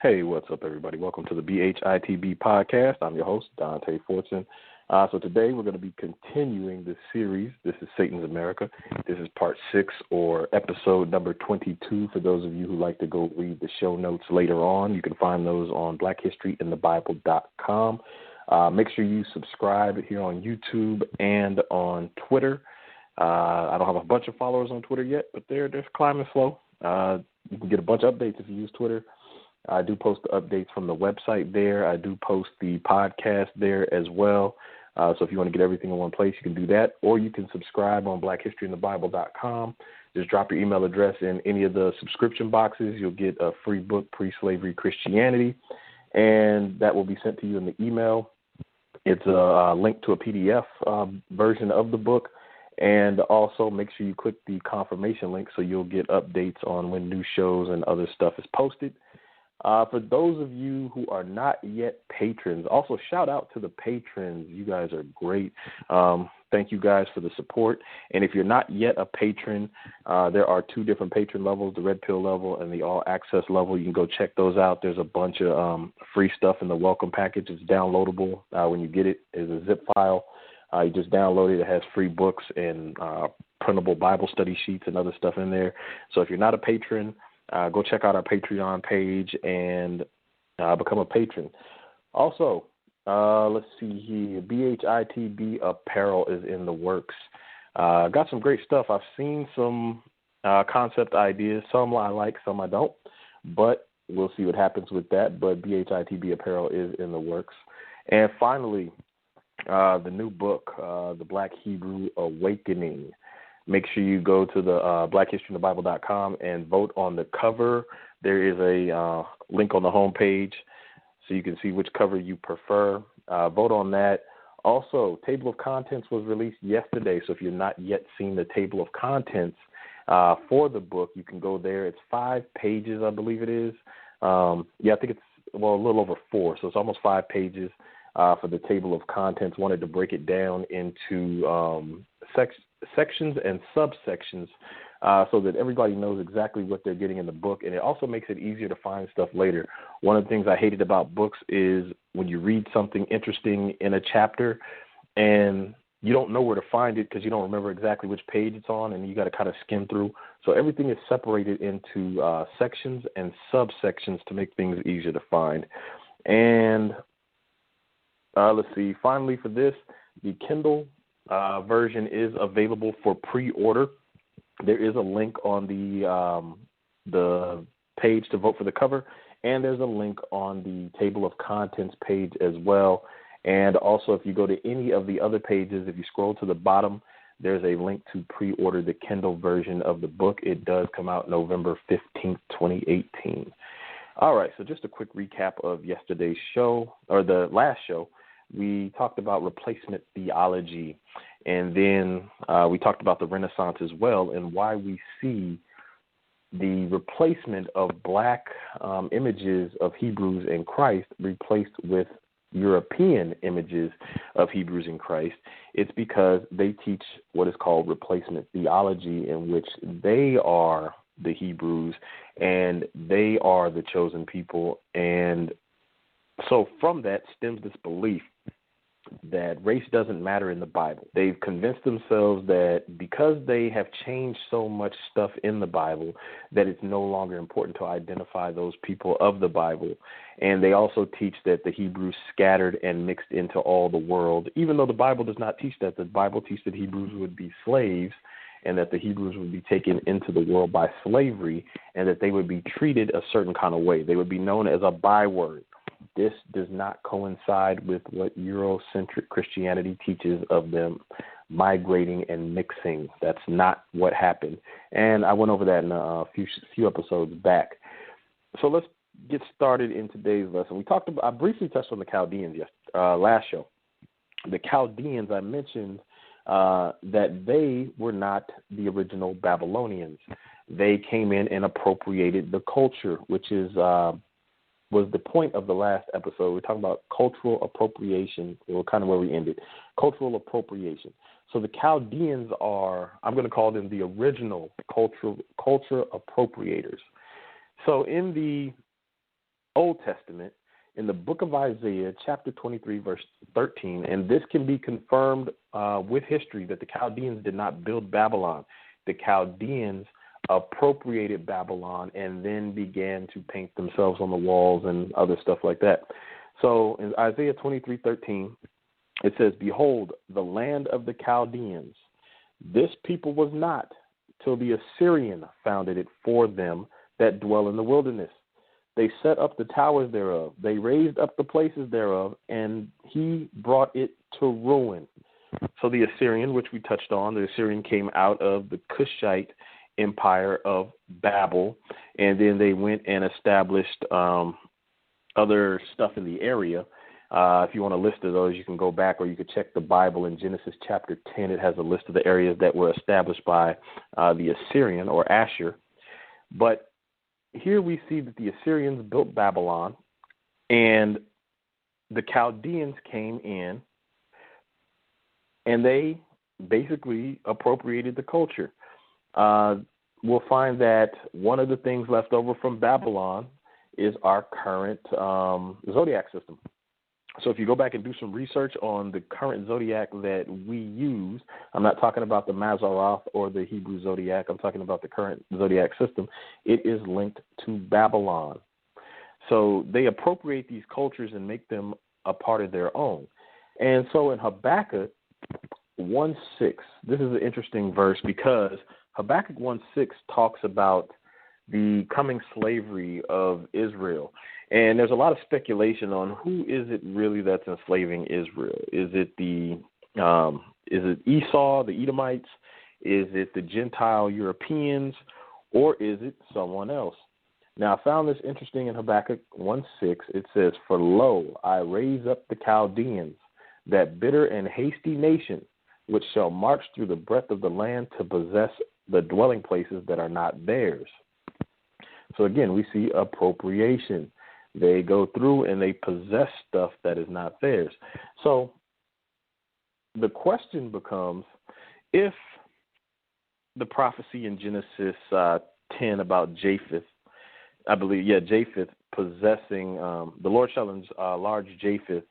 Hey, what's up, everybody? Welcome to the BHITB podcast. I'm your host, Dante Fortson. So today we're going to be continuing this series. This is Satan's America. This is part 6 or episode number 22 for those of you who like to go read the show notes later on. You can find those on blackhistoryinthebible.com. Make sure you subscribe here on YouTube and on Twitter. I don't have a bunch of followers on Twitter yet, but they're climbing slow. You can get a bunch of updates if you use Twitter. I do post the updates from the website there. I do post the podcast there as well. So if you want to get everything in one place, you can do that. Or you can subscribe on blackhistoryinthebible.com. Just drop your email address in any of the subscription boxes. You'll get a free book, Pre-Slavery Christianity, and that will be sent to you in the email. It's a link to a PDF version of the book. And also make sure you click the confirmation link so you'll get updates on when new shows and other stuff is posted. For those of you who are not yet patrons, also shout out to the patrons. You guys are great. Thank you guys for the support. And if you're not yet a patron, there are 2 different patron levels, the Red Pill level and the All Access level. You can go check those out. There's a bunch of free stuff in the welcome package. It's downloadable when you get it. It's a zip file. You just download it. It has free books and printable Bible study sheets and other stuff in there. So if you're not a patron, go check out our Patreon page and become a patron. Also, let's see here. BHITB apparel is in the works. Got some great stuff. I've seen some concept ideas. Some I like, some I don't. But we'll see what happens with that. But BHITB apparel is in the works. And finally, the new book, The Black Hebrew Awakening. Make sure you go to the blackhistoryinthebible.com and vote on the cover. There is a link on the homepage so you can see which cover you prefer. Vote on that. Also, Table of Contents was released yesterday, so if you've not yet seen the Table of Contents for the book, you can go there. It's 5 pages, I believe it is. I think it's, a little over 4, so it's almost 5 pages for the Table of Contents. Wanted to break it down into sections and subsections so that everybody knows exactly what they're getting in the book, and it also makes it easier to find stuff later. One of the things I hated about books is when you read something interesting in a chapter and you don't know where to find it because you don't remember exactly which page it's on, and you got to kind of skim through. So everything is separated into sections and subsections to make things easier to find. And let's see, finally for this, the Kindle version is available for pre-order. There is a link on the page to vote for the cover, and there's a link on the Table of Contents page as well. And also, if you go to any of the other pages, if you scroll to the bottom, there's a link to pre-order the Kindle version of the book. It does come out November 15th, 2018. All right, so just a quick recap of yesterday's show, or the last show. We talked about replacement theology, and then we talked about the Renaissance as well and why we see the replacement of black images of Hebrews in Christ replaced with European images of Hebrews in Christ. It's because they teach what is called replacement theology, in which they are the Hebrews and they are the chosen people. And so from that stems this belief that race doesn't matter in the Bible. They've convinced themselves that because they have changed so much stuff in the Bible, that it's no longer important to identify those people of the Bible. And they also teach that the Hebrews scattered and mixed into all the world, even though the Bible does not teach that. The Bible teaches that Hebrews would be slaves and that the Hebrews would be taken into the world by slavery and that they would be treated a certain kind of way. They would be known as a byword. This does not coincide with what Eurocentric Christianity teaches of them migrating and mixing. That's not what happened. And I went over that in a few episodes back. So let's get started in today's lesson. I briefly touched on the Chaldeans last show. The Chaldeans, I mentioned that they were not the original Babylonians. They came in and appropriated the culture, which was the point of the last episode. We're talking about cultural appropriation, or kind of where we ended, cultural appropriation. So the Chaldeans are, I'm going to call them the original culture appropriators. So in the Old Testament in the book of Isaiah, chapter 23, verse 13, and this can be confirmed with history that the Chaldeans did not build Babylon. The Chaldeans appropriated Babylon and then began to paint themselves on the walls and other stuff like that. So in Isaiah 23:13, it says, "Behold, the land of the Chaldeans. This people was not, till the Assyrian founded it for them that dwell in the wilderness. They set up the towers thereof. They raised up the places thereof, and he brought it to ruin." So the Assyrian, which we touched on, the Assyrian came out of the Cushite empire of Babel, and then they went and established other stuff in the area. If you want a list of those, you can go back, or you could check the Bible in Genesis chapter 10. It has a list of the areas that were established by the Assyrian or Ashur. But here we see that the Assyrians built Babylon, and the Chaldeans came in, and they basically appropriated the culture. We'll find that one of the things left over from Babylon is our current zodiac system. So if you go back and do some research on the current zodiac that we use, I'm not talking about the Mazzaroth or the Hebrew zodiac. I'm talking about the current zodiac system. It is linked to Babylon. So they appropriate these cultures and make them a part of their own. And so in Habakkuk 1:6, this is an interesting verse because Habakkuk 1:6 talks about the coming slavery of Israel. And there's a lot of speculation on who is it really that's enslaving Israel. Is it Esau, the Edomites? Is it the Gentile Europeans? Or is it someone else? Now, I found this interesting in Habakkuk 1:6. It says, "For lo, I raise up the Chaldeans, that bitter and hasty nation, which shall march through the breadth of the land to possess the dwelling places that are not theirs." So again, we see appropriation. They go through and they possess stuff that is not theirs. So the question becomes, if the prophecy in Genesis 10 about Japheth, I believe, Japheth possessing, the Lord shall enlarge Japheth,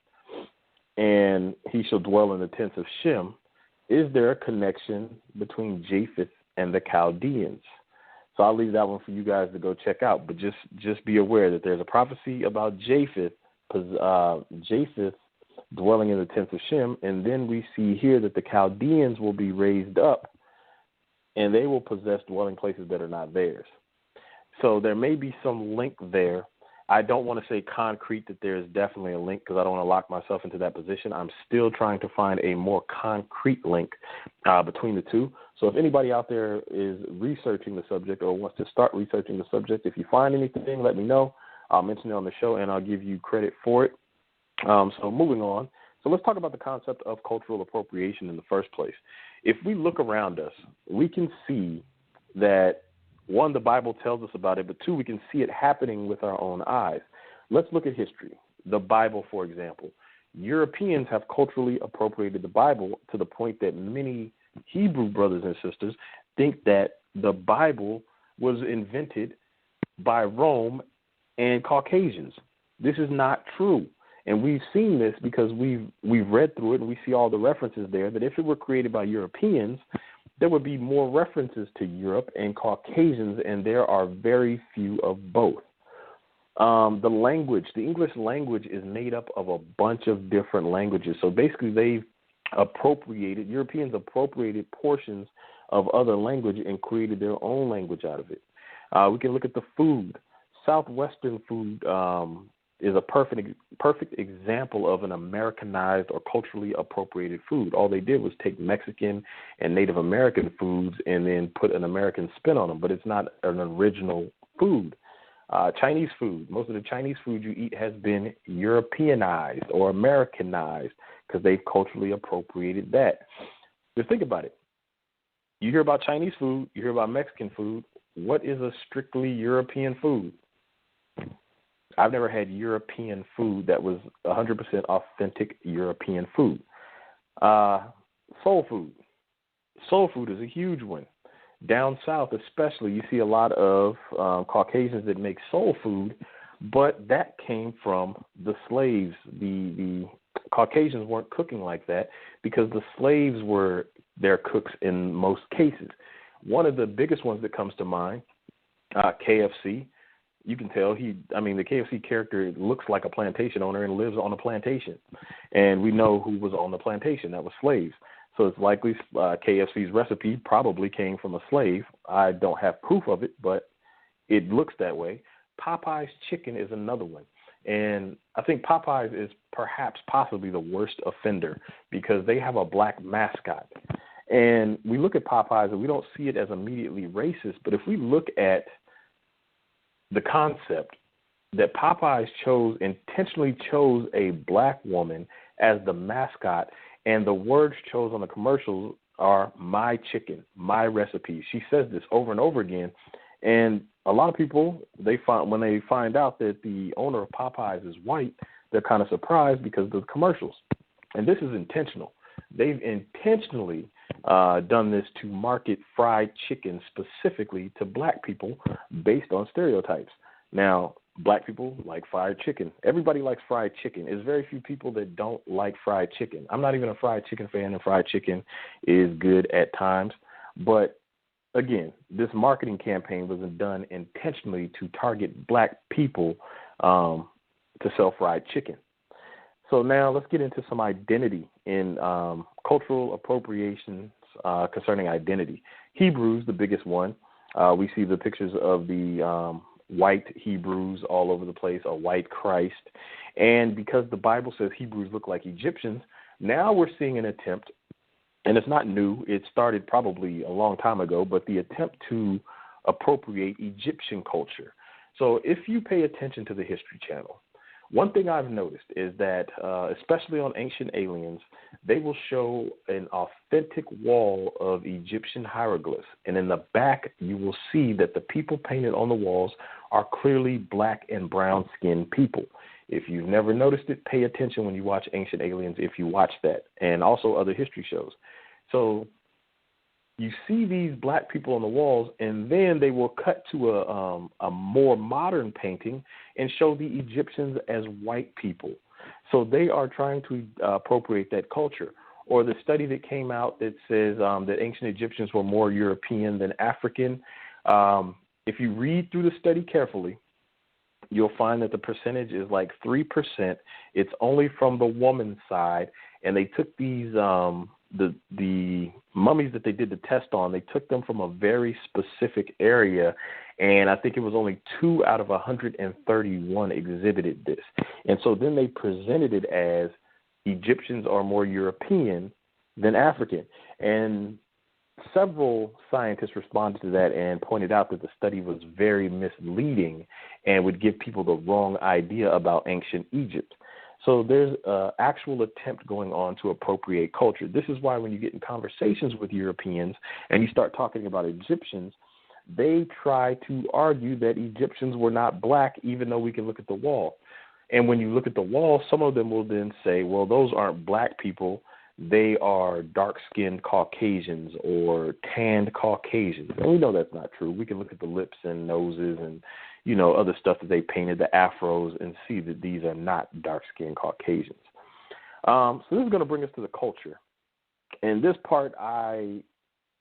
and he shall dwell in the tents of Shem, is there a connection between Japheth and the Chaldeans? So I'll leave that one for you guys to go check out. But just be aware that there's a prophecy about Japheth dwelling in the tents of Shem, and then we see here that the Chaldeans will be raised up, and they will possess dwelling places that are not theirs. So there may be some link there. I don't want to say concrete that there is definitely a link because I don't want to lock myself into that position. I'm still trying to find a more concrete link between the two. So if anybody out there is researching the subject or wants to start researching the subject, if you find anything, let me know. I'll mention it on the show, and I'll give you credit for it. So moving on. So let's talk about the concept of cultural appropriation in the first place. If we look around us, we can see that, one, the Bible tells us about it, but two, we can see it happening with our own eyes. Let's look at history. The Bible, for example. Europeans have culturally appropriated the Bible to the point that many Hebrew brothers and sisters think that the Bible was invented by Rome and Caucasians. This is not true. And we've seen this because we've read through it and we see all the references there, that if it were created by Europeans, there would be more references to Europe and Caucasians, and there are very few of both. The language, the English language, is made up of a bunch of different languages. So basically Europeans appropriated portions of other language and created their own language out of it. We can look at the food. Southwestern food is a perfect example of an Americanized or culturally appropriated food. All they did was take Mexican and Native American foods and then put an American spin on them, but it's not an original food. Chinese food, most of the Chinese food you eat has been Europeanized or Americanized because they've culturally appropriated that. Just think about it. You hear about Chinese food, you hear about Mexican food. What is a strictly European food? I've never had European food that was 100% authentic European food. Soul food. Soul food is a huge one. Down south especially, you see a lot of Caucasians that make soul food, But that came from the slaves. The Caucasians weren't cooking like that because the slaves were their cooks in most cases. One of the biggest ones that comes to mind, KFC. You can tell the KFC character looks like a plantation owner and lives on a plantation. And we know who was on the plantation. That was slaves. So it's likely KFC's recipe probably came from a slave. I don't have proof of it, but it looks that way. Popeye's chicken is another one. And I think Popeyes is possibly the worst offender because they have a black mascot. And we look at Popeyes and we don't see it as immediately racist, but if we look at the concept that Popeyes intentionally chose a black woman as the mascot, and the words chosen on the commercials are "my chicken, my recipe." She says this over and over again, and a lot of people, when they find out that the owner of Popeyes is white, they're kind of surprised because of the commercials. And this is intentional. They've intentionally done this to market fried chicken specifically to black people based on stereotypes. Now, black people like fried chicken. Everybody likes fried chicken. There's very few people that don't like fried chicken. I'm not even a fried chicken fan, and fried chicken is good at times. But again, this marketing campaign was done intentionally to target black people to sell fried chicken. So now let's get into some identity in cultural appropriations concerning identity. Hebrews, the biggest one. We see the pictures of the white Hebrews all over the place, a white Christ. And because the Bible says Hebrews look like Egyptians, now we're seeing an attempt, and it's not new, it started probably a long time ago, but the attempt to appropriate Egyptian culture. So if you pay attention to the History Channel, one thing I've noticed is that, especially on Ancient Aliens, they will show an authentic wall of Egyptian hieroglyphs. And in the back, you will see that the people painted on the walls are clearly black and brown-skinned people. If you've never noticed it, pay attention when you watch Ancient Aliens if you watch that, and also other history shows. So you see these black people on the walls, and then they will cut to a more modern painting and show the Egyptians as white people. So they are trying to appropriate that culture. Or the study that came out that says that ancient Egyptians were more European than African. If you read through the study carefully, you'll find that the percentage is like 3%. It's only from the woman's side, and they took these the mummies that they did the test on, they took them from a very specific area, and I think it was only 2 out of 131 exhibited this. And so then they presented it as Egyptians are more European than African. And several scientists responded to that and pointed out that the study was very misleading and would give people the wrong idea about ancient Egypt. So there's an actual attempt going on to appropriate culture. This is why when you get in conversations with Europeans and you start talking about Egyptians, they try to argue that Egyptians were not black, even though we can look at the wall. And when you look at the wall, some of them will then say, well, those aren't black people. They are dark-skinned Caucasians or tanned Caucasians. And we know that's not true. We can look at the lips and noses and, you know, other stuff that they painted, the afros, and see that these are not dark-skinned Caucasians. So this is going to bring us to the culture. And this part I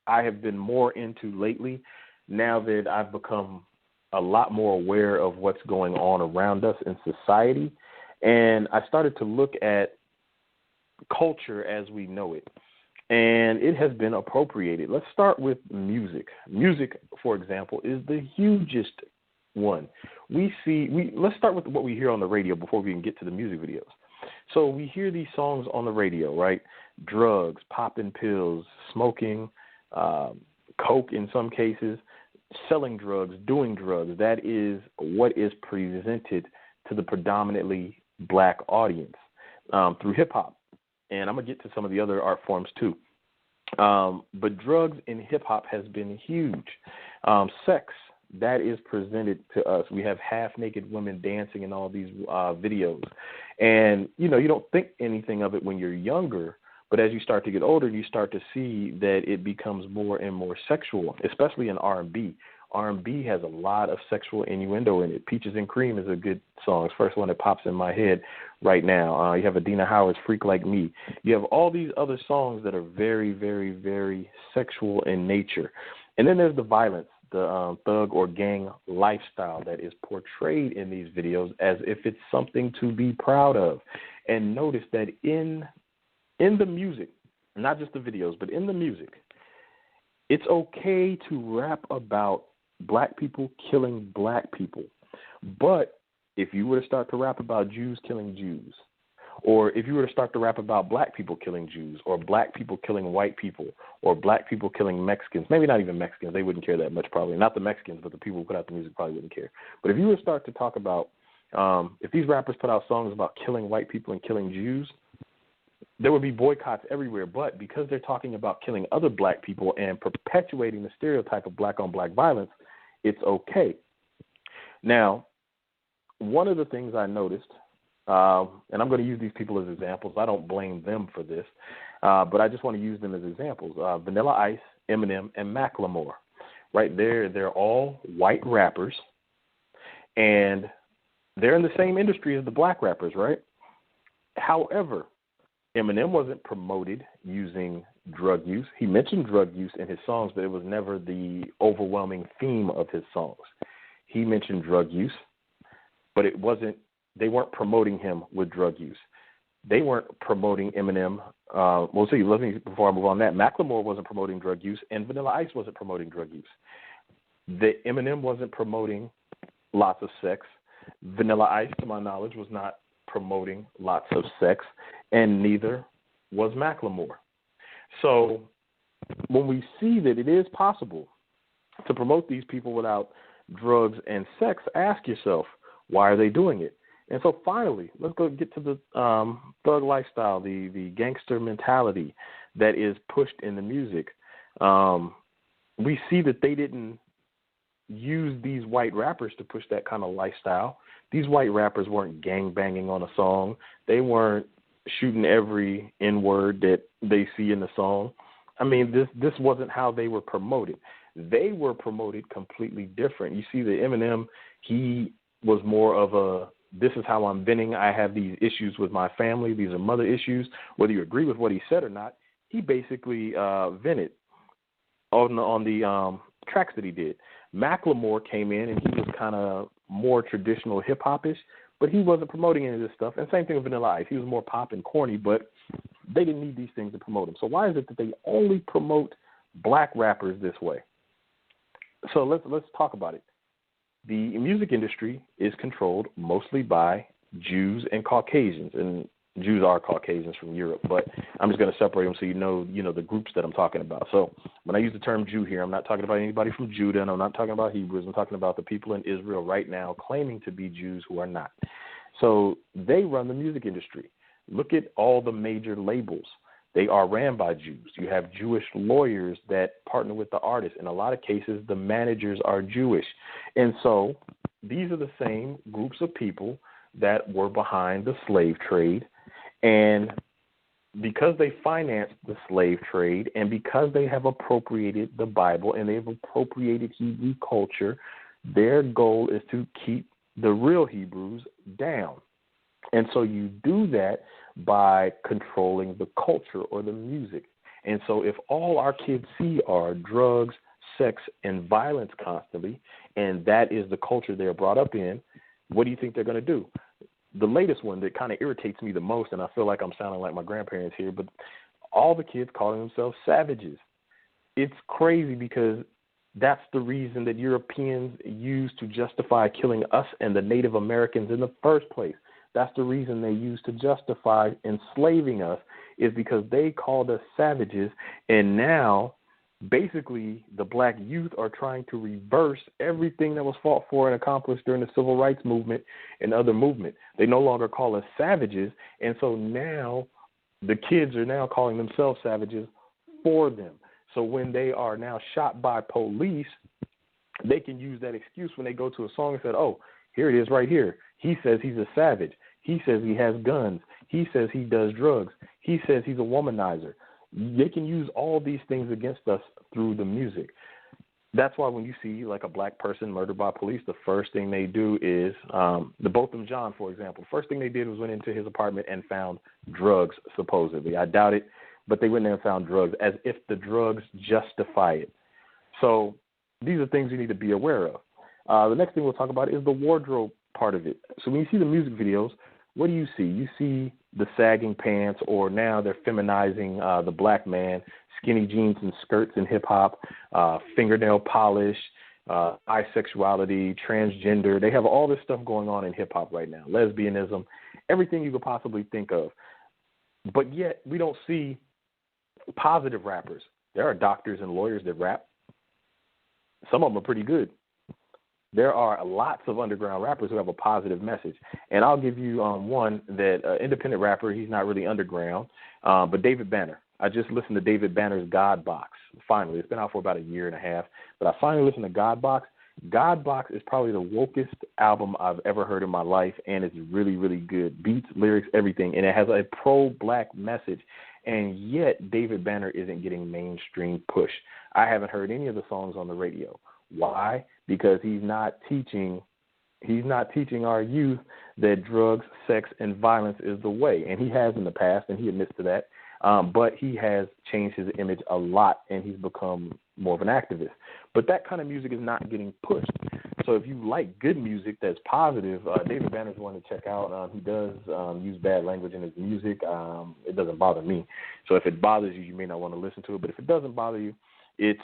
have been more into lately now that I've become a lot more aware of what's going on around us in society. And I started to look at culture as we know it, and it has been appropriated. Let's start with music. Music, for example, is the hugest one. Let's start with what we hear on the radio before we can get to the music videos. So we hear these songs on the radio, right? Drugs, popping pills, smoking, coke in some cases, selling drugs, doing drugs. That is what is presented to the predominantly black audience through hip-hop. And I'm going to get to some of the other art forms too. But drugs in hip-hop has been huge. Sex, that is presented to us. We have half-naked women dancing in all these videos. And, you know, you don't think anything of it when you're younger, but as you start to get older, you start to see that it becomes more and more sexual, especially in R&B. R&B has a lot of sexual innuendo in it. Peaches and Cream is a good song. It's the first one that pops in my head right now. You have Adina Howard's Freak Like Me. You have all these other songs that are very, very, very sexual in nature. And then there's the violence, the thug or gang lifestyle that is portrayed in these videos as if it's something to be proud of. And notice that in the music, not just the videos, but in the music, it's okay to rap about black people killing black people. But if you were to start to rap about Jews killing Jews, or if you were to start to rap about black people killing Jews, or black people killing white people, or black people killing Mexicans, maybe not even Mexicans, they wouldn't care that much probably. Not the Mexicans, but the people who put out the music probably wouldn't care. But if you were to start to talk about, if these rappers put out songs about killing white people and killing Jews, there would be boycotts everywhere. But because they're talking about killing other black people and perpetuating the stereotype of black-on-black violence, it's okay. Now, one of the things I noticed, and I'm going to use these people as examples. I don't blame them for this, but I just want to use them as examples. Vanilla Ice, Eminem, and Macklemore. Right there, they're all white rappers, and they're in the same industry as the black rappers, right? However, Eminem wasn't promoted using drug use. He mentioned drug use in his songs, but it was never the overwhelming theme of his songs. He mentioned drug use, but they weren't promoting him with drug use. They weren't promoting Eminem. Before I move on that, Macklemore wasn't promoting drug use, and Vanilla Ice wasn't promoting drug use. Eminem wasn't promoting lots of sex. Vanilla Ice, to my knowledge, was not promoting lots of sex, and neither was Macklemore. So when we see that it is possible to promote these people without drugs and sex, ask yourself, why are they doing it? And so finally, let's go get to the thug lifestyle, the gangster mentality that is pushed in the music. We see that they didn't use these white rappers to push that kind of lifestyle. These white rappers weren't gang-banging on a song. They weren't shooting every N-word that they see in the song. I mean, this wasn't how they were promoted. They were promoted completely different. You see that Eminem, he was more of a, this is how I'm venting. I have these issues with my family. These are mother issues. Whether you agree with what he said or not, he basically vented on the tracks that he did. Macklemore came in and he was kind of more traditional hip-hop-ish, but he wasn't promoting any of this stuff. And same thing with Vanilla Ice. He was more pop and corny, but they didn't need these things to promote him. So why is it that they only promote black rappers this way? So let's talk about it. The music industry is controlled mostly by Jews and Caucasians, and Jews are Caucasians from Europe, but I'm just going to separate them so you know the groups that I'm talking about. So when I use the term Jew here, I'm not talking about anybody from Judah, and I'm not talking about Hebrews. I'm talking about the people in Israel right now claiming to be Jews who are not. So they run the music industry. Look at all the major labels. They are ran by Jews. You have Jewish lawyers that partner with the artists. In a lot of cases, the managers are Jewish. And so these are the same groups of people that were behind the slave trade. And because they financed the slave trade and because they have appropriated the Bible and they've appropriated Hebrew culture, their goal is to keep the real Hebrews down. And so you do that by controlling the culture or the music. And so if all our kids see are drugs, sex, and violence constantly, and that is the culture they're brought up in, what do you think they're going to do? The latest one that kind of irritates me the most, and I feel like I'm sounding like my grandparents here, but all the kids calling themselves savages. It's crazy because that's the reason that Europeans used to justify killing us and the Native Americans in the first place. That's the reason they used to justify enslaving us, is because they called us savages, and now basically the black youth are trying to reverse everything that was fought for and accomplished during the civil rights movement and other movement. They no longer call us savages, and so now the kids are now calling themselves savages for them. So when they are now shot by police, they can use that excuse when they go to a song and say, oh, here it is right here. He says he's a savage. He says he has guns. He says he does drugs. He says he's a womanizer. They can use all these things against us through the music. That's why when you see like a black person murdered by police, the first thing they do is the Botham Jean, for example. First thing they did was went into his apartment and found drugs, supposedly. I doubt it, but they went there and found drugs as if the drugs justify it. So these are things you need to be aware of. The next thing we'll talk about is the wardrobe part of it. So when you see the music videos, what do you see? You see the sagging pants, or now they're feminizing the black man, skinny jeans and skirts in hip-hop, fingernail polish, bisexuality, transgender. They have all this stuff going on in hip-hop right now, lesbianism, everything you could possibly think of. But yet we don't see positive rappers. There are doctors and lawyers that rap. Some of them are pretty good. There are lots of underground rappers who have a positive message. And I'll give you one that independent rapper, he's not really underground, but David Banner. I just listened to David Banner's God Box. Finally, it's been out for about a year and a half, but I finally listened to God Box. God Box is probably the wokest album I've ever heard in my life, and it's really, really good. Beats, lyrics, everything, and it has a pro-black message. And yet David Banner isn't getting mainstream push. I haven't heard any of the songs on the radio. Why? Because he's not teaching our youth that drugs, sex, and violence is the way. And he has in the past, and he admits to that. But he has changed his image a lot, and he's become more of an activist. But that kind of music is not getting pushed. So if you like good music that's positive, David Banner's one to check out. He does use bad language in his music. It doesn't bother me. So if it bothers you, you may not want to listen to it. But if it doesn't bother you, it's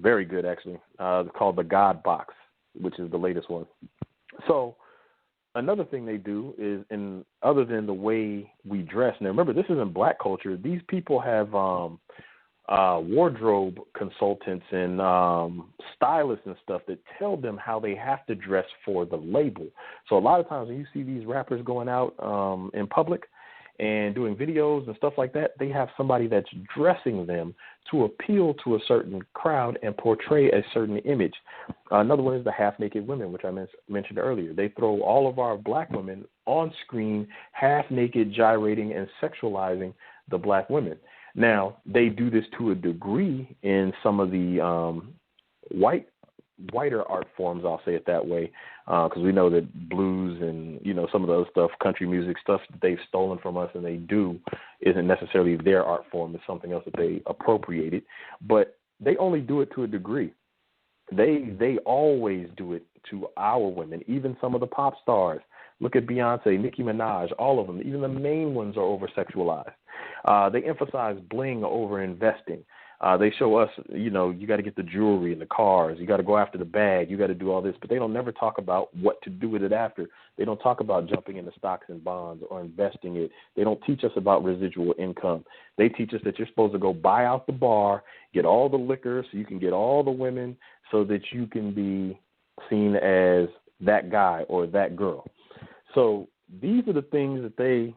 very good, actually. It's called the God Box, which is the latest one. So another thing they do is, other than the way we dress, now remember, this isn't black culture. These people have wardrobe consultants and stylists and stuff that tell them how they have to dress for the label. So a lot of times when you see these rappers going out in public and doing videos and stuff like that, they have somebody that's dressing them to appeal to a certain crowd and portray a certain image. Another one is the half-naked women, which I mentioned earlier. They throw all of our black women on screen, half-naked, gyrating, and sexualizing the black women. Now, they do this to a degree in some of the whiter art forms, I'll say it that way, because we know that blues and, some of the other stuff, country music stuff that they've stolen from us and they do isn't necessarily their art form. It's something else that they appropriated. But they only do it to a degree. They always do it to our women, even some of the pop stars. Look at Beyonce, Nicki Minaj, all of them. Even the main ones are over-sexualized. They emphasize bling over investing. They show us, you got to get the jewelry and the cars. You got to go after the bag. You got to do all this. But they don't never talk about what to do with it after. They don't talk about jumping into stocks and bonds or investing it. They don't teach us about residual income. They teach us that you're supposed to go buy out the bar, get all the liquor so you can get all the women so that you can be seen as that guy or that girl. So these are the things that they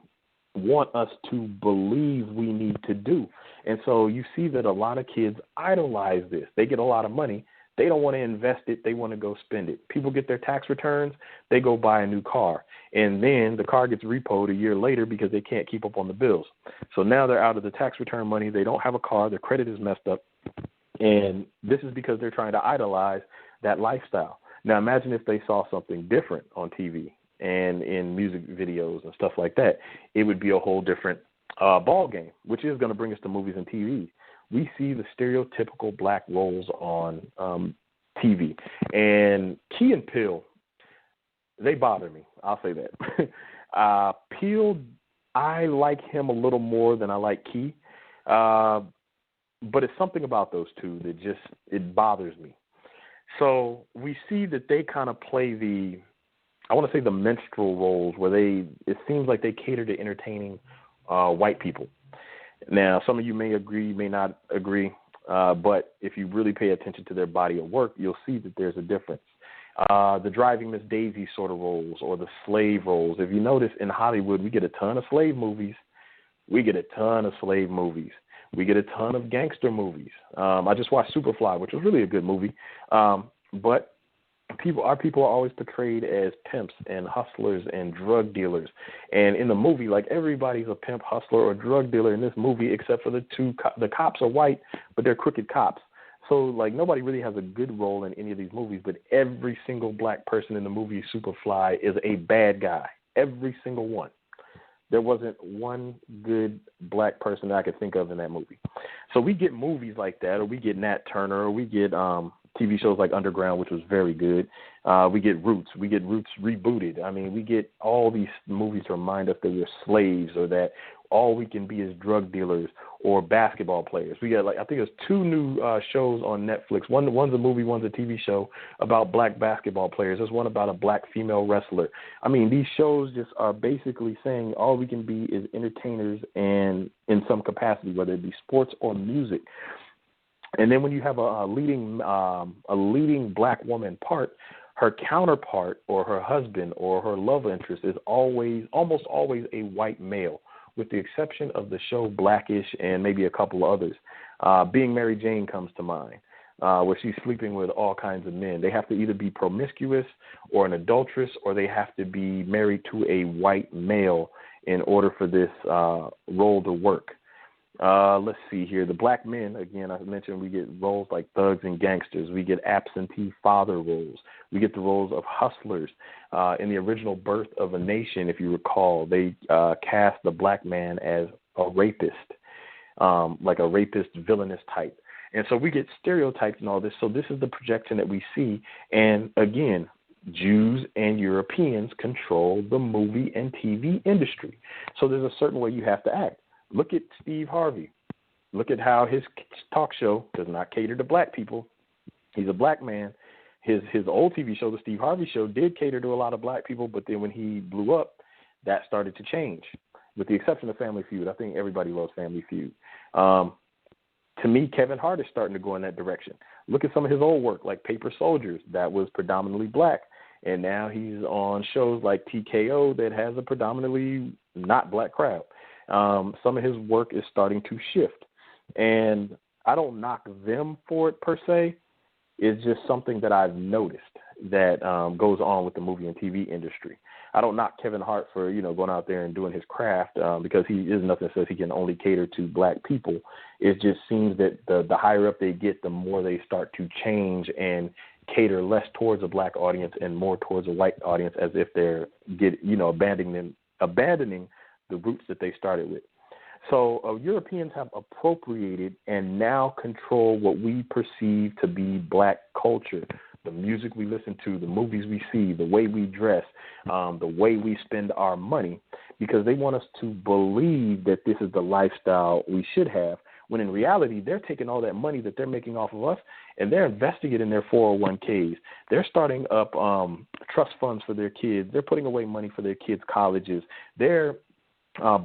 want us to believe we need to do. And so you see that a lot of kids idolize this. They get a lot of money. They don't want to invest it. They want to go spend it. People get their tax returns. They go buy a new car. And then the car gets repoed a year later because they can't keep up on the bills. So now they're out of the tax return money. They don't have a car. Their credit is messed up. And this is because they're trying to idolize that lifestyle. Now imagine if they saw something different on TV and in music videos and stuff like that. It would be a whole different ball game, which is going to bring us to movies and TV. We see the stereotypical black roles on TV. And Key and Peele, they bother me. I'll say that. Peele, I like him a little more than I like Key. But it's something about those two that it bothers me. So we see that they kind of play the minstrel roles where it seems like they cater to entertaining white people. Now, some of you may agree, may not agree, but if you really pay attention to their body of work, you'll see that there's a difference. The driving Miss Daisy sort of roles or the slave roles. If you notice in Hollywood, we get a ton of slave movies. We get a ton of gangster movies. I just watched Superfly, which was really a good movie. But our people are always portrayed as pimps and hustlers and drug dealers. And in the movie, like everybody's a pimp, hustler, or drug dealer in this movie, except for the cops are white, but they're crooked cops. So, like, nobody really has a good role in any of these movies, but every single black person in the movie Superfly is a bad guy. Every single one. There wasn't one good black person that I could think of in that movie. So we get movies like that, or we get Nat Turner, or we get TV shows like Underground, which was very good. We get Roots. We get Roots rebooted. I mean, we get all these movies to remind us that we're slaves, or that all we can be is drug dealers or basketball players. We got, like, I think there's 2 new shows on Netflix. One's a movie, one's a TV show about black basketball players. There's one about a black female wrestler. I mean, these shows just are basically saying all we can be is entertainers, and in some capacity, whether it be sports or music. And then when you have a leading black woman part, her counterpart or her husband or her love interest is almost always a white male, with the exception of the show Blackish and maybe a couple others. Being Mary Jane comes to mind, where she's sleeping with all kinds of men. They have to either be promiscuous or an adulteress, or they have to be married to a white male in order for this role to work. Let's see here. The black men, again, I mentioned we get roles like thugs and gangsters. We get absentee father roles. We get the roles of hustlers. In the original Birth of a Nation, if you recall, they cast the black man as a rapist, like a rapist, villainous type. And so we get stereotypes and all this. So this is the projection that we see. And again, Jews and Europeans control the movie and TV industry. So there's a certain way you have to act. Look at Steve Harvey. Look at how his talk show does not cater to black people. He's a black man. His old TV show, the Steve Harvey Show, did cater to a lot of black people, but then when he blew up, that started to change, with the exception of Family Feud. I think everybody loves Family Feud. To me, Kevin Hart is starting to go in that direction. Look at some of his old work, like Paper Soldiers, that was predominantly black, and now he's on shows like TKO that has a predominantly not black crowd. Some of his work is starting to shift, and I don't knock them for it per se. It's just something that I've noticed that goes on with the movie and TV industry. I don't knock Kevin Hart for, going out there and doing his craft because he is nothing that says he can only cater to black people. It just seems that the higher up they get, the more they start to change and cater less towards a black audience and more towards a white audience, as if they're abandoning the roots that they started with. So Europeans have appropriated and now control what we perceive to be black culture, the music we listen to, the movies we see, the way we dress, the way we spend our money, because they want us to believe that this is the lifestyle we should have, when in reality, they're taking all that money that they're making off of us and they're investing it in their 401ks. They're starting up trust funds for their kids. They're putting away money for their kids' colleges. They're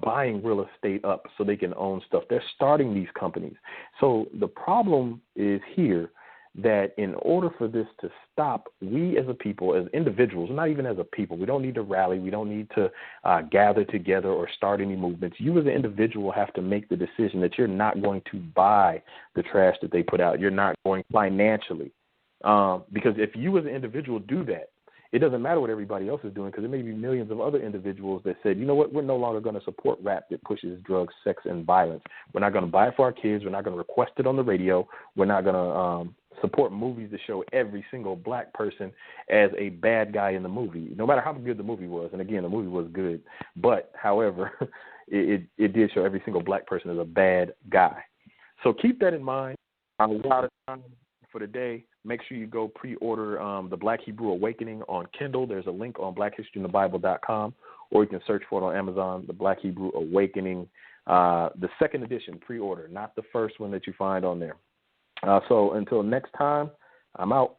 buying real estate up so they can own stuff. They're starting these companies. So the problem is here that in order for this to stop, we as a people, as individuals, not even as a people, we don't need to rally. We don't need to gather together or start any movements. You as an individual have to make the decision that you're not going to buy the trash that they put out. You're not going financially. Because if you as an individual do that, it doesn't matter what everybody else is doing, because there may be millions of other individuals that said, you know what, we're no longer going to support rap that pushes drugs, sex, and violence. We're not going to buy it for our kids. We're not going to request it on the radio. We're not going to support movies that show every single black person as a bad guy in the movie, no matter how good the movie was. And again, the movie was good. But, however, it did show every single black person as a bad guy. So keep that in mind. I'm out of time for the day. Make sure you go pre-order the Black Hebrew Awakening on Kindle. There's a link on blackhistoryinthebible.com, or you can search for it on Amazon, the Black Hebrew Awakening, the second edition, pre-order, not the first one that you find on there. So until next time, I'm out.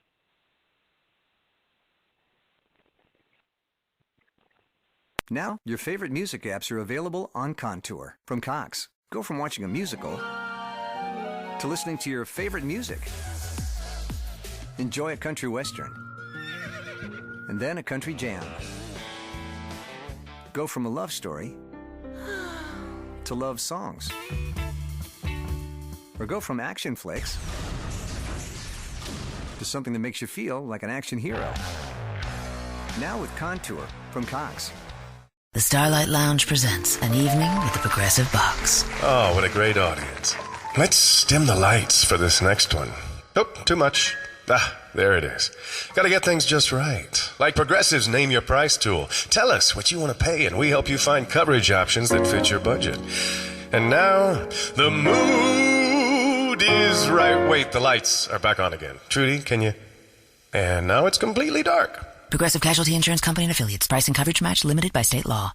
Now, your favorite music apps are available on Contour from Cox. Go from watching a musical to listening to your favorite music. Enjoy a country western, and then a country jam. Go from a love story to love songs. Or go from action flicks to something that makes you feel like an action hero. Now with Contour from Cox. The Starlight Lounge presents An Evening with the Progressive Box. Oh, what a great audience. Let's dim the lights for this next one. Nope, too much. There it is. Gotta get things just right. Like Progressive's Name Your Price tool. Tell us what you want to pay, and we help you find coverage options that fit your budget. And now, the mood is right. Wait, the lights are back on again. Trudy, can you? And now it's completely dark. Progressive Casualty Insurance Company and Affiliates. Price and coverage match limited by state law.